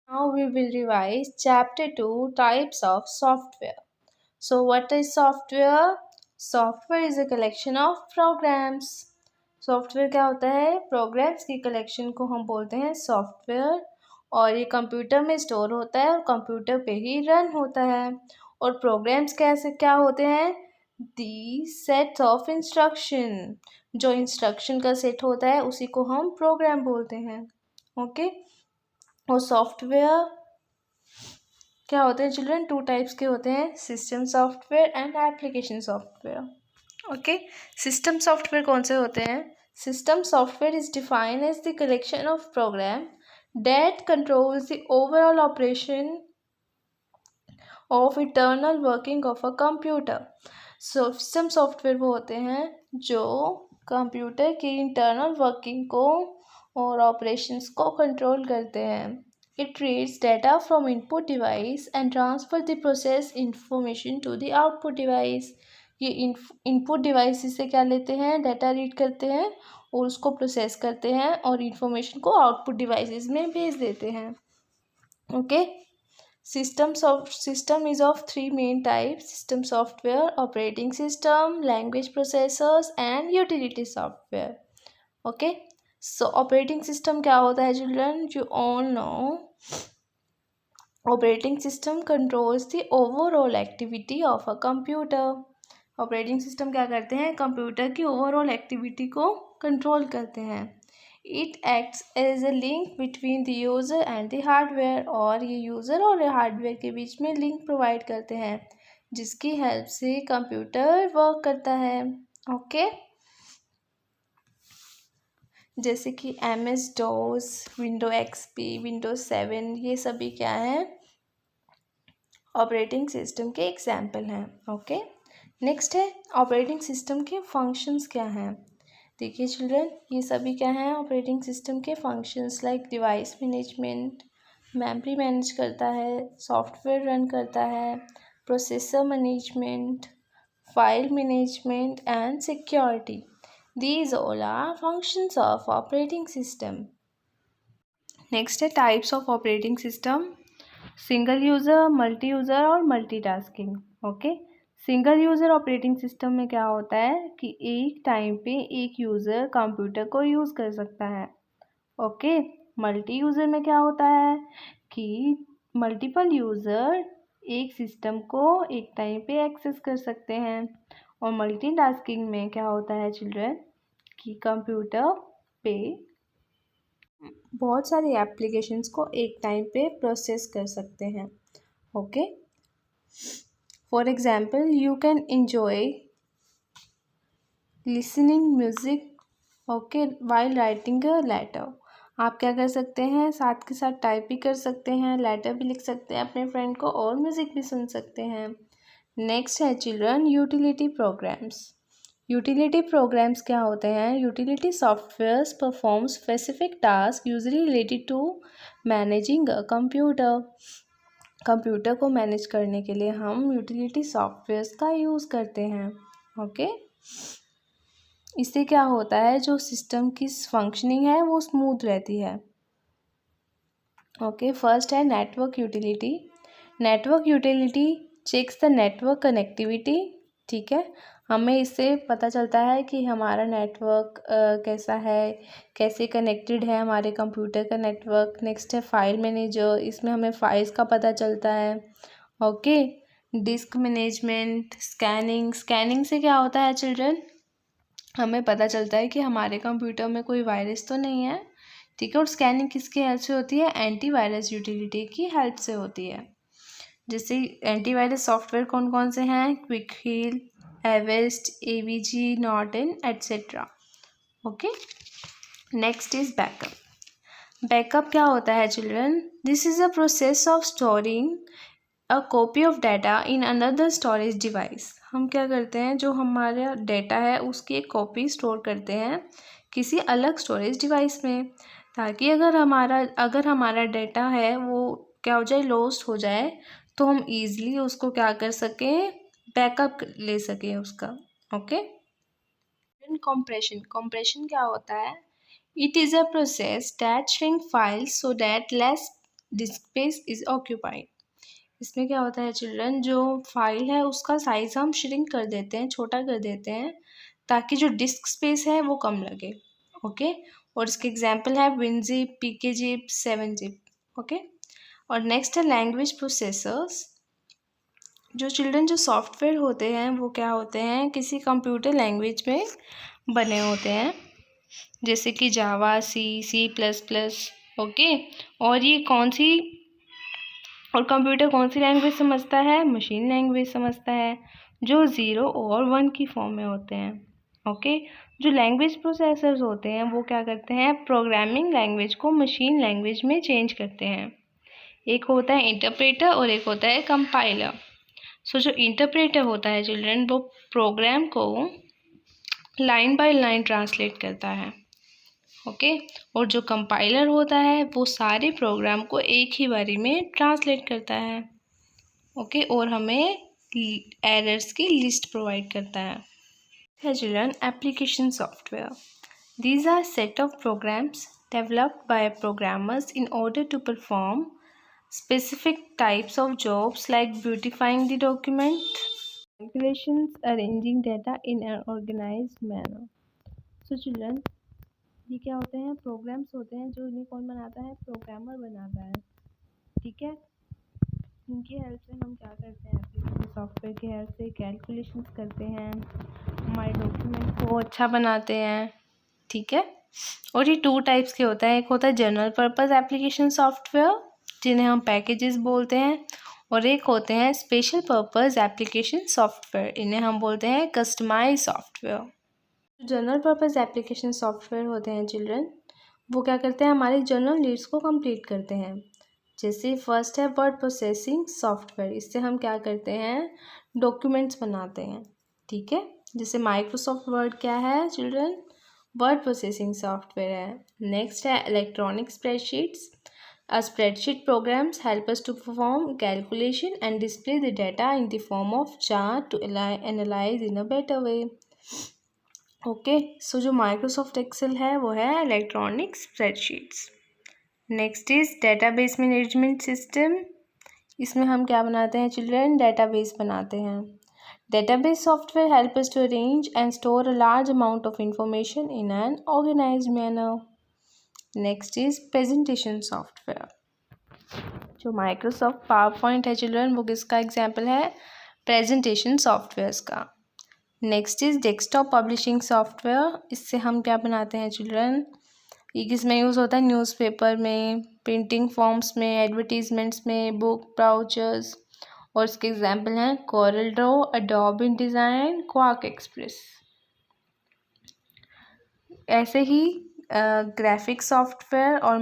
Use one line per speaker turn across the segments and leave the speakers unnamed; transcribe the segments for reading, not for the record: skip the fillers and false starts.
Now we will revise chapter 2 types of software. So what is software? Software is a collection of programs. Software क्या होता है? Programmes की collection को हम बोलते हैं सॉफ्टवेयर। और ये कंप्यूटर में स्टोर होता है और कंप्यूटर पे ही रन होता है। और प्रोग्राम्स कैसे क्या होते हैं? दी सेट्स ऑफ इंस्ट्रक्शन। जो इंस्ट्रक्शन का सेट होता है उसी को हम प्रोग्राम बोलते हैं। ओके। और सॉफ्टवेयर क्या होते हैं चिल्ड्रन? टू टाइप्स के होते हैं, system software and application software. Okay. System software कौन से होते हैं? System software is defined as the collection of program that controls the overall operation of internal working of a computer. System software वो होते हैं जो कंप्यूटर की internal working को और ऑपरेशंस को कंट्रोल करते हैं। It reads data from input device and transfer the process information to the output device. ये इनपुट डिवाइस से क्या लेते हैं? डाटा रीड करते हैं और उसको प्रोसेस करते हैं और इंफॉर्मेशन को आउटपुट डिवाइसेस में भेज देते हैं। Okay. System is of three main types: system software, operating system, language processors and utility software. Okay. So operating system क्या होता है children? You all know operating system controls the overall activity of a computer. Operating system क्या करते हैं? Computer की overall activity को control करते हैं। It acts as a link between the user and the hardware. और ये यूज़र और हार्डवेयर के बीच में लिंक प्रोवाइड करते हैं जिसकी हेल्प से कंप्यूटर वर्क करता है। ओके। जैसे कि MS-DOS, विंडो XP, विंडोज 7, ये सभी क्या हैं? ऑपरेटिंग सिस्टम के एग्जाम्पल हैं। ओके। नेक्स्ट है ऑपरेटिंग सिस्टम के फंक्शंस क्या हैं? देखिए चिल्ड्रन, ये सभी क्या हैं ऑपरेटिंग सिस्टम के functions? Like device management, memory manage करता है, सॉफ्टवेयर रन करता है, processor management, file management and security. These all are functions of operating system. Next है types of operating system. Single user, multi user और multitasking. Okay. Single user operating system में क्या होता है कि एक टाइम पे एक यूज़र कंप्यूटर को यूज़ कर सकता है। ओके। मल्टी यूज़र में क्या होता है कि मल्टीपल यूज़र एक सिस्टम को एक टाइम पे एक्सेस कर सकते हैं। और मल्टीटास्किंग में क्या होता है चिल्ड्रन कि कंप्यूटर पे बहुत सारी एप्लीकेशंस को एक टाइम पे प्रोसेस कर सकते हैं। Okay. For example you can enjoy listening music okay while writing a letter. आप क्या कर सकते हैं? साथ के साथ टाइप भी कर सकते हैं, लेटर भी लिख सकते हैं अपने फ्रेंड को और म्यूज़िक भी सुन सकते हैं। नेक्स्ट है children utility programs. Utility programs क्या होते हैं? Utility softwares perform specific task usually related to managing a computer. Computer को मैनेज करने के लिए हम यूटिलिटी सॉफ्टवेयर्स का यूज़ करते हैं। ओके। इससे क्या होता है? जो सिस्टम की फंक्शनिंग है वो स्मूथ रहती है। ओके। फर्स्ट है network utility. Network utility checks the network connectivity. ठीक है। हमें इससे पता चलता है कि हमारा नेटवर्क कैसा है, कैसे कनेक्टेड है हमारे कंप्यूटर का नेटवर्क। नेक्स्ट है फाइल मैनेजर। इसमें हमें फाइल्स का पता चलता है। Okay. Disc management, scanning. Scanning से क्या होता है चिल्ड्रन? हमें पता चलता है कि हमारे कंप्यूटर में कोई वायरस तो नहीं है। ठीक है। और स्कैनिंग किसकी हेल्प से होती है? एंटीवायरस यूटिलिटी की हेल्प से होती है। जैसे एंटीवायरस सॉफ्टवेयर कौन कौन से हैं? Quick Heal, Avast, AVG, Norton etcetera. Okay. Next is backup. Backup क्या होता है children? This is a process of storing a copy of data in another storage device. हम क्या करते हैं? जो हमारा डाटा है उसकी एक कॉपी स्टोर करते हैं किसी अलग स्टोरेज डिवाइस में, ताकि अगर हमारा डाटा है वो क्या हो जाए? लॉस्ट हो जाए तो हम ईज़िली उसको क्या कर सकें? बैकअप ले सकें उसका। ओके। कंप्रेशन क्या होता है? It is a process that shrink files so that less disk space is occupied. इसमें क्या होता है चिल्ड्रन, जो फाइल है उसका साइज हम श्रिंक कर देते हैं, छोटा कर देते हैं, ताकि जो डिस्क स्पेस है वो कम लगे. ओके, और इसके एग्जांपल है WinZip, PKZip, 7zip. ओके, और नेक्स्ट है लैंग्वेज प्रोसेसर्स. जो चिल्ड्रन जो सॉफ्टवेयर होते हैं वो क्या होते हैं, किसी कंप्यूटर लैंग्वेज में बने होते हैं, जैसे कि जावा, C++. ओके, और ये कंप्यूटर कौन सी लैंग्वेज समझता है, मशीन लैंग्वेज समझता है, जो 0 और 1 की फॉर्म में होते हैं. ओके, जो लैंग्वेज प्रोसेसर्स होते हैं वो क्या करते हैं, प्रोग्रामिंग लैंग्वेज को मशीन लैंग्वेज में चेंज करते हैं. एक होता है इंटरप्रेटर और एक होता है कंपाइलर. सो जो इंटरप्रेटर होता है चिल्ड्रन, वो प्रोग्राम को लाइन बाय लाइन ट्रांसलेट करता है. ओके, और जो कंपाइलर होता है वो सारे प्रोग्राम को एक ही बारी में ट्रांसलेट करता है. ओके, और हमें एरर्स की लिस्ट प्रोवाइड करता है. Children, application software. These are set of programs developed by programmers in order to perform specific types of jobs like beautifying the document, calculations, arranging data in an organized manner. So children, ये क्या होते हैं, programmes होते हैं जो इन्हें कौन बनाता है, प्रोग्रामर बनाता है. ठीक है, इनकी हेल्प से हम क्या करते हैं, एप्लीकेशन सॉफ्टवेयर की हेल्प से कैलकुलेशंस करते हैं, हमारे डॉक्यूमेंट को अच्छा बनाते हैं. ठीक है, और ये 2 टाइप्स के होता है. एक होता है जनरल पर्पस एप्लीकेशन सॉफ्टवेयर, जिन्हें हम पैकेजेस बोलते हैं, और एक होते हैं स्पेशल पर्पस एप्लीकेशन सॉफ्टवेयर, इन्हें हम बोलते हैं customize software. General purpose application software होते हैं चिल्ड्रन, वो क्या करते हैं, हमारी जनरल नीड्स को कंप्लीट करते हैं. जैसे फर्स्ट है वर्ड प्रोसेसिंग सॉफ्टवेयर. इससे हम क्या करते हैं, डॉक्यूमेंट्स बनाते हैं. ठीक है, जैसे माइक्रोसॉफ्ट वर्ड क्या है चिल्ड्रन, वर्ड प्रोसेसिंग सॉफ्टवेयर है. नेक्स्ट है electronic spreadsheets. A spreadsheet programs help us to perform calculation and display the data in the form of chart to analyze in a better way. Okay, so जो Microsoft Excel है वो है electronic spreadsheets. Next is database management system. इसमें हम क्या बनाते हैं children, database बनाते हैं. Database software help us to arrange and store a large amount of information in an organised manner. Next is presentation software. जो माइक्रोसॉफ्ट पावर पॉइंट है children, वो किसका एग्जाम्पल है, प्रेजेंटेशन सॉफ्टवेयर्स का. Next is desktop publishing software. इससे हम क्या बनाते हैं चिल्ड्रन, ये किसमें यूज़ होता है, न्यूज़पेपर में, प्रिंटिंग फॉर्म्स में, एडवर्टीजमेंट्स में, बुक ब्राउचर्स, और इसके एग्जाम्पल हैं Corel Draw, Adobe InDesign, Quark Express. ऐसे ही ग्राफिक सॉफ्टवेयर और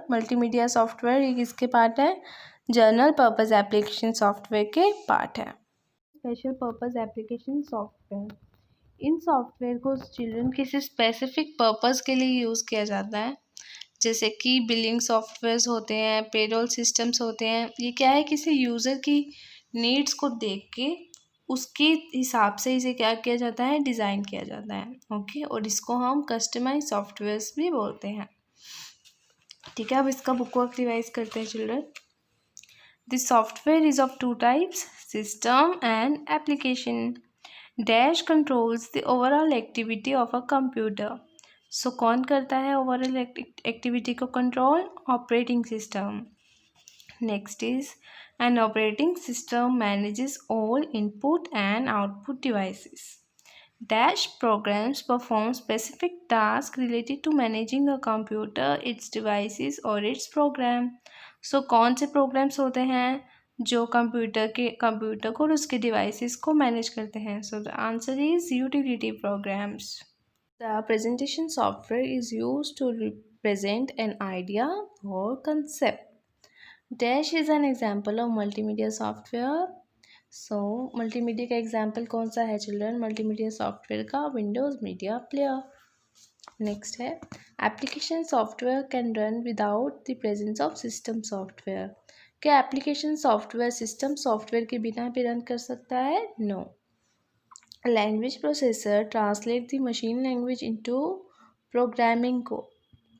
मल्टीमीडिया सॉफ्टवेयर, ये किसके पार्ट है, जनरल पर्पस एप्लीकेशन सॉफ्टवेयर के पार्ट है. स्पेशल पर्पस एप्लीकेशन सॉफ्टवेयर, इन सॉफ्टवेयर को चिल्ड्रन किसी स्पेसिफिक पर्पस के लिए यूज़ किया जाता है. जैसे कि बिलिंग सॉफ्टवेयर्स होते हैं, पेरोल सिस्टम्स होते हैं. ये क्या है, किसी यूज़र की नीड्स को देख के उसके हिसाब से इसे क्या किया जाता है, डिज़ाइन किया जाता है. ओके, और इसको हम कस्टमाइज सॉफ्टवेयर्स भी बोलते हैं. ठीक है, अब इसका बुकवर्क रिवाइज करते हैं children. This software is of 2 types, system and application. Dash controls the overall activity of a computer. So कौन करता है ओवरऑल एक्टिविटी को control, operating system. Next is an operating system manages all input and output devices. Dash programs perform specific tasks related to managing a computer, its devices or its program. So कौन से programs होते हैं जो computer को और उसके devices को manage करते हैं. So the answer is utility programs. The presentation software is used to represent an idea or concept. Dash is an example of multimedia software. So multimedia का example कौन सा है children, multimedia software का Windows Media Player. Next है application software can run without the presence of system software. क्या application software system software के बिना भी रन कर सकता है? No. Language processor translate the machine language into programming code.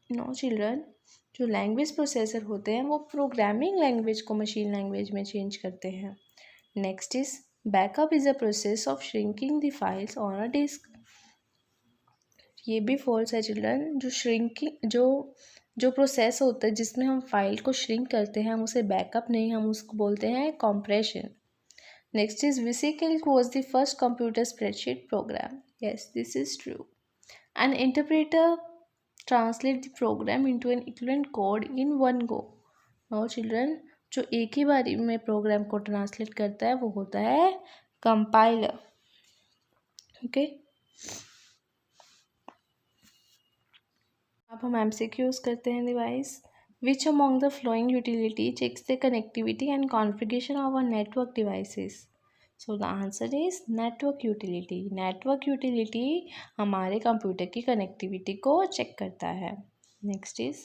No children. जो language processor होते हैं वो प्रोग्रामिंग लैंग्वेज को मशीन लैंग्वेज में चेंज करते हैं। Next is backup is a process of shrinking the files on a disk. ये भी फॉल्स है चिल्ड्रन। जो श्रिंकिंग जो प्रोसेस होता है जिसमें हम फाइल को श्रिंक करते हैं, हम उसे बैकअप नहीं, हम उसको बोलते हैं compression. Next is VisiCalc was the first computer spreadsheet program. Yes, this is true. An interpreter translates the program into an equivalent code in one go. Now children, जो एक ही बारी में प्रोग्राम को ट्रांसलेट करता है वो होता है कंपाइलर। ओके, अब हम MCQs करते हैं। Device which among the flowing utility checks the connectivity and configuration of a network devices. So the answer is network utility. Network utility हमारे कंप्यूटर की कनेक्टिविटी को चेक करता है। Next is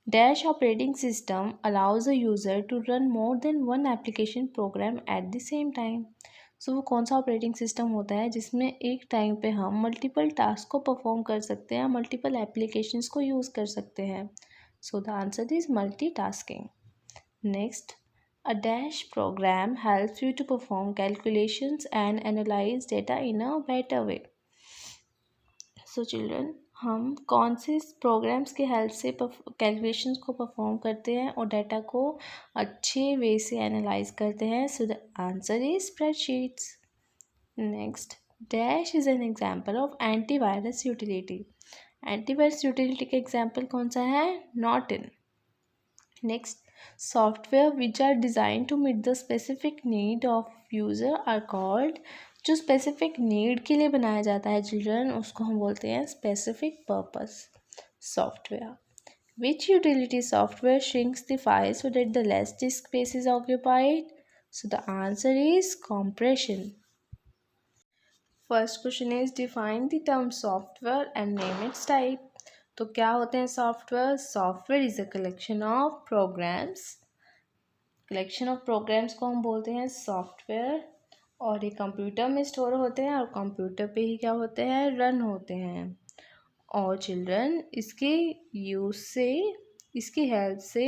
dash operating system allows a user to run more than one application program at the same time. So वो कौन सा operating system होता है जिसमें एक टाइम पे हम मल्टीपल टास्क को परफॉर्म कर सकते हैं, मल्टीपल एप्लीकेशंस को यूज़ कर सकते हैं। So the answer is multitasking. Next, a dash program helps you to perform calculations and analyze data in a better way. So children, हम कौन से प्रोग्राम्स के हेल्प से कैलकुलेशंस को परफॉर्म करते हैं और डाटा को अच्छे वे से एनालाइज करते हैं? So the answer is spreadsheets. Next, dash is an example of antivirus utility. Antivirus utility का एग्जाम्पल कौन सा है? Norton। Next, software which are design to meet the specific need of user are called. जो specific need के लिए बनाया जाता है चिल्ड्रन, उसको हम बोलते हैं specific purpose software. Which utility software shrinks the file so that the less disk space is occupied? So the answer is compression. First question is define the term software and name its type. तो क्या होते हैं software? Software is a collection of programs. Collection of programs को हम बोलते हैं software, और ये कंप्यूटर में स्टोर होते हैं और कंप्यूटर पे ही क्या होते हैं? रन होते हैं। और चिल्ड्रन, इसकी हेल्प से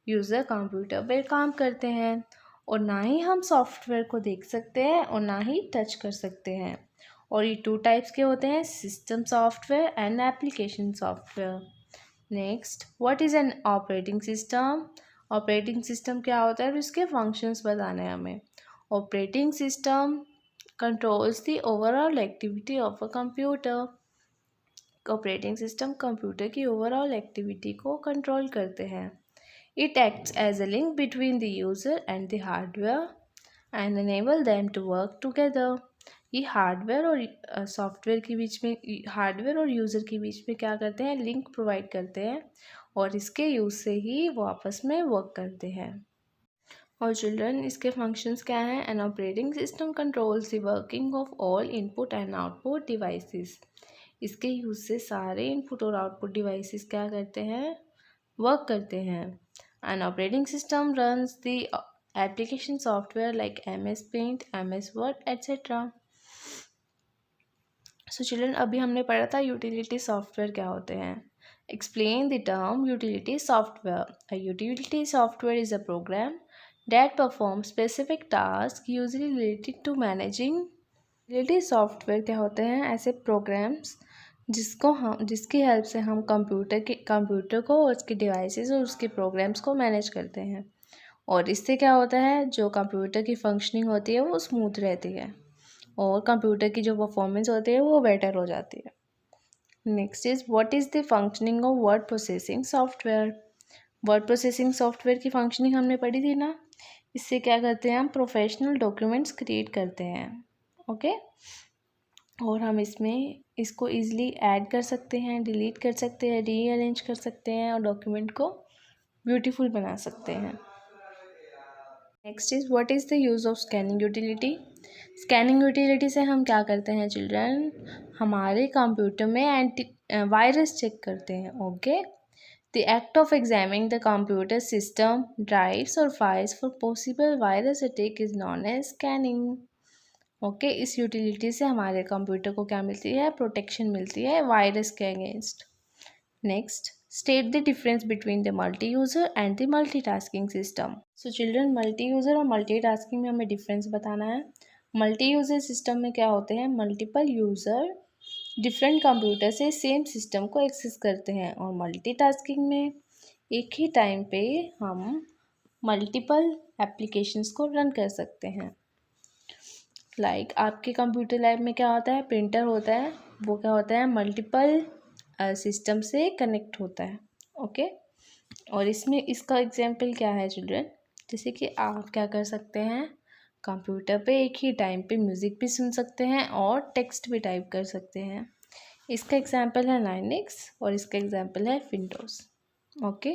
यूज़र कंप्यूटर पे काम करते हैं, और ना ही हम सॉफ्टवेयर को देख सकते हैं और ना ही टच कर सकते हैं। और ये 2 टाइप्स के होते हैं, system software and application software. Next, what is an operating system? Operating system क्या होता है और इसके फंक्शंस बताने हैं हमें। Operating system controls the overall activity of a computer. Operating system computer की ओवरऑल एक्टिविटी को कंट्रोल करते हैं। It acts as a link between the user and the hardware and enable them to work together। ये hardware और software के बीच में, hardware और यूज़र के बीच में क्या करते हैं? लिंक प्रोवाइड करते हैं, और इसके यूज़ से ही वो आपस में वर्क करते हैं। और चिल्ड्रन, इसके फंक्शंस क्या हैं? An operating system controls the working of all input and output devices. इसके यूज़ से सारे इनपुट और आउटपुट डिवाइसेस क्या करते हैं? वर्क करते हैं। An operating system runs the application software like MS Paint, MS Word, etc. So children, अभी हमने पढ़ा था यूटिलिटी सॉफ्टवेयर क्या होते हैं। Explain the term utility software. A utility software is a program that perform specific task usually related to managing. Utility software क्या होते हैं? ऐसे प्रोग्राम्स जिसकी हेल्प से हम कंप्यूटर को और उसके डिवाइसेस और उसके प्रोग्राम्स को मैनेज करते हैं, और इससे क्या होता है? जो कंप्यूटर की फंक्शनिंग होती है वो स्मूथ रहती है, और कंप्यूटर की जो परफॉर्मेंस होती है वो बेटर हो जाती है। Next is what is the functioning of word processing software. Word processing software की फंक्शनिंग हमने पढ़ी थी ना। इससे क्या करते हैं? हम प्रोफेशनल डॉक्यूमेंट्स क्रिएट करते हैं। ओके, और हम इसको ईज़िली ऐड कर सकते हैं, डिलीट कर सकते हैं, रीअरेंज कर सकते हैं, और डॉक्यूमेंट को ब्यूटीफुल बना सकते हैं। Next is what is the use of scanning utility. Scanning utility से हम क्या करते हैं चिल्ड्रन? हमारे कंप्यूटर में वायरस चेक करते हैं। Okay, the act of examining the computer system, drives और files for possible virus attack is known as scanning. Okay, इस यूटिलिटी से हमारे कंप्यूटर को क्या मिलती है? प्रोटेक्शन मिलती है वायरस के against. Next, State the difference between the multi-user and the multitasking system. So children, multi-user और multitasking में हमें difference बताना है. Multi-user system में क्या होते हैं, multiple user डिफरेंट कंप्यूटर से सेम सिस्टम को एक्सेस करते हैं, और मल्टीटास्किंग में एक ही टाइम पे हम मल्टीपल एप्लीकेशंस को रन कर सकते हैं. लाइक आपके कंप्यूटर लैब में क्या होता है, प्रिंटर होता है, वो क्या होता है, मल्टीपल सिस्टम से कनेक्ट होता है. ओके और इसमें इसका एग्जांपल क्या है चिल्ड्रन, जैसे कि आप क्या कर सकते हैं, कंप्यूटर पे एक ही टाइम पे म्यूज़िक भी सुन सकते हैं और टेक्स्ट भी टाइप कर सकते हैं. इसका एग्जांपल है लाइनक्स और इसका एग्जांपल है विंडोज़. ओके